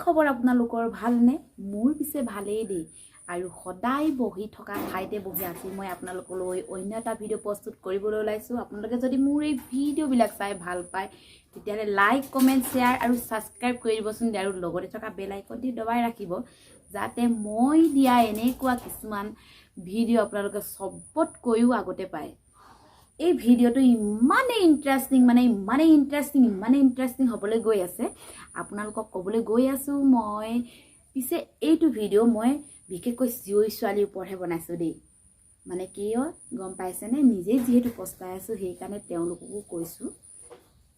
খবৰ আপোনালোকৰ ভালনে? মোৰ পিছে ভালেই দেই। আৰু সদায় বহি থকা ঠাইতে বহি আছি মই আপোনালোকলৈ অন্য এটা ভিডিঅ' প্ৰস্তুত কৰিবলৈ ওলাইছোঁ। আপোনালোকে যদি মোৰ এই ভিডিঅ'বিলাক চাই ভাল পায় তেতিয়াহ'লে লাইক, কমেণ্ট, শ্বেয়াৰ আৰু ছাবস্ক্ৰাইব কৰি দিবচোন আৰু লগতে থকা বেল আইকনটি দবাই ৰাখিব যাতে মই দিয়া এনেকুৱা কিছুমান ভিডিঅ' আপোনালোকে চবতকৈও আগতে পায়। এই ভিডিঅ'টো ইমানেই ইণ্টাৰেষ্টিং হ'বলৈ গৈ আছে। আপোনালোকক ক'বলৈ গৈ আছোঁ মই পিছে এইটো ভিডিঅ' মই বিশেষকৈ জীয়ৰী ছোৱালীৰ ওপৰতহে বনাইছোঁ দেই। মানে কি গম পাইছেনে? নিজেই যিহেতু পস্তাই আছোঁ সেইকাৰণে তেওঁলোককো কৈছোঁ।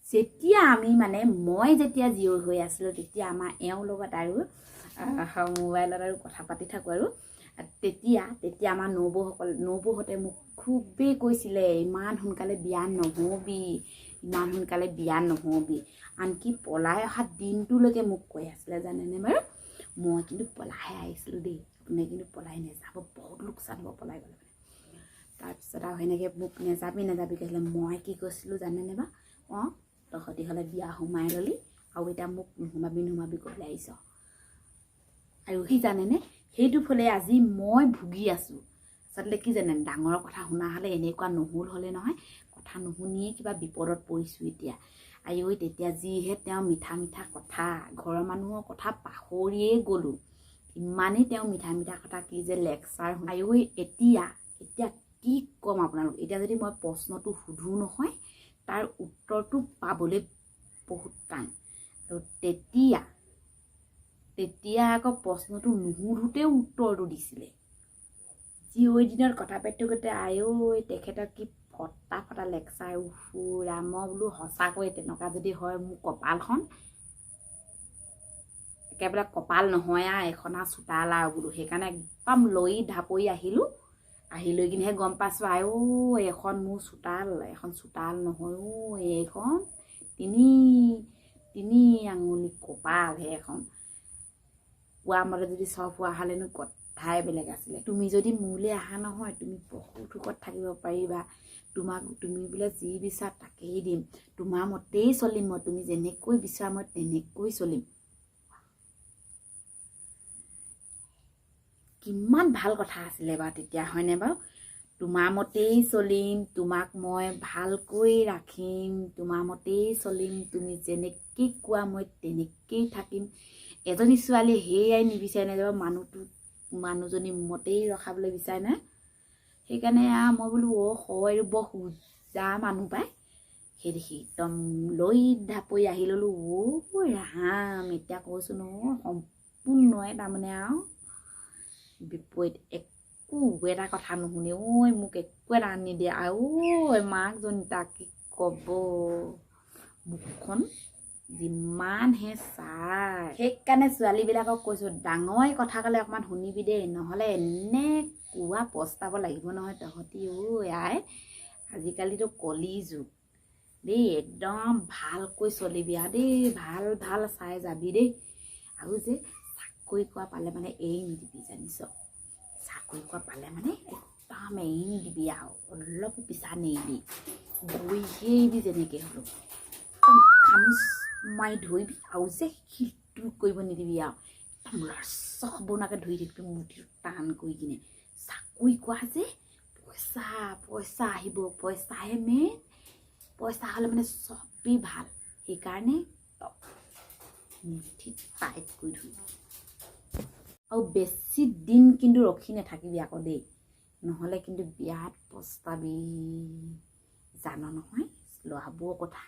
যেতিয়া মই যেতিয়া জীয়ৰী হৈ আছিলোঁ তেতিয়া আমাৰ এওঁৰ লগত আৰু মোবাইলত আৰু কথা পাতি থাকোঁ আৰু তেতিয়া আমাৰ নবৌহঁতে মোক খুবেই কৈছিলে ইমান সোনকালে বিয়া নহবি, আনকি পলাই অহা দিনটোলৈকে মোক কৈ আছিলে জানেনে বাৰু। মই কিন্তু পলাইহে আহিছিলোঁ দেই, আপুনি কিন্তু পলাই নাযাব, বহুত লোকচান হ'ব পলাই গ'লে মানে। তাৰপিছত আৰু সেনেকৈ মোক নেযাবি কৈছিলে। মই কি কৈছিলোঁ জানেনে বা, তহঁতি হ'লে বিয়া সোমাই ল'লি আৰু এতিয়া মোক নোসোমাবি ক'বলৈ আহিছ। আৰু কি জানেনে, সেইটো ফলে আজি মই ভুগি আছোঁ। আচলতে কি জানে, ডাঙৰৰ কথা শুনা হ'লে এনেকুৱা নহ'ল হ'লে নহয়, কথা নুশুনিয়ে কিবা বিপদত পৰিছোঁ এতিয়া। তেতিয়া যিহে তেওঁ মিঠা কথা, ঘৰৰ মানুহৰ কথা পাহৰিয়ে গ'লোঁ। ইমানেই তেওঁ মিঠা কথা কি যে লেকচাৰ এতিয়া কি ক'ম আপোনালোক। এতিয়া যদি মই প্ৰশ্নটো সোধোঁ নহয় তাৰ উত্তৰটো পাবলৈ বহুত টান। আৰু তেতিয়া আকৌ প্ৰশ্নটো নুসুধোতেও উত্তৰটো দিছিলে। জীয়ৰী দিনত কথা পাতি থাকোঁতে তেখেতক কি ফটা লেকচাৰ ৰাম বোলো সঁচাকৈ তেনেকুৱা যদি হয় মোৰ কপালখন একেবাৰে কপাল নহয় এখন চোতাল আৰু বোলো। সেইকাৰণে একদম লৈ ঢাপৰি আহি লৈ কিনেহে গম পাইছোঁ এখন মোৰ এখন চোতাল নহয় এইখন তিনি আঙুলি কপালহে এখন। পোৱা মতে যদি চব হোৱা হ'লেনো কথাই বেলেগ আছিলে। তুমি যদি মোলৈ আহা নহয় তুমি বহুত সুখত থাকিব পাৰিবা। তুমি বোলে যি বিচাৰা তাকেই দিম, তোমাৰ মতেই চলিম মই, তুমি যেনেকৈ বিচাৰা মই তেনেকৈ চলিম। কিমান ভাল কথা আছিলে বাৰু তেতিয়া, হয়নে বাৰু? তোমাৰ মতেই চলিম, তোমাক মই ভালকৈ ৰাখিম, তোমাৰ মতেই চলিম, তুমি যেনেকৈ কোৱা মই তেনেকেই থাকিম। এজনী ছোৱালীয়ে সেয়াই নিবিচাৰে নে যাব মানুহজনী মতেই ৰখাবলৈ বিচাৰে নে? সেইকাৰণে মই বোলো হয় বৰ সোজা মানুহ পায়। সেই দেখি একদম লৈ ঢাপৰি আহি ল'লোঁ। ৰাম, এতিয়া কৈছোঁ নহয় সম্পূৰ্ণই তাৰমানে আৰু বিপৰীত একো এটা কথা নুশুনে। মোক একো এটা আনি দিয়ে মাকজনী তাক কি ক'ব, মুখখন যিমানহে চাই। সেইকাৰণে ছোৱালীবিলাকক কৈছোঁ ডাঙৰে কথা ক'লে অকণমান শুনিবি দেই, নহ'লে এনেকুৱা পস্তাব লাগিব নহয় তহঁতি। আজিকালিতো কলি যুগ দেই, একদম ভালকৈ চলিবি আৰু দেই, ভাল চাই যাবি দেই। আৰু যে চাকৰি কৰা পালে মানে এৰি নিদিবি জানিছ। চাকৰি কৰা পালে মানে একদম এৰি নিদিবি আৰু অলপো পিছা নেৰিবি, গৈহে এৰিবি যেনেকৈ হ'লেও। একদম খামুচ মাৰি ধৰিবি আৰু যে শিলটো কৰিব নিদিবি আৰু একদম লৰচ হ'ব নোৱাকে ধৰি থাকিবি মূৰটো টান কৰি কিনে। চাকৰি কৰা যে পইচা আহিব, পইচাহে মেইন। পইচা হ'লে মানে চবেই ভাল। সেইকাৰণে মুঠিত টাইট কৰি ধৰিবি আৰু বেছি দিন কিন্তু ৰখি নাথাকিবি আকৌ দেই, নহ'লে কিন্তু বিয়াত পস্তাবি। জান নহয় ল'ৰাবোৰৰ কথা।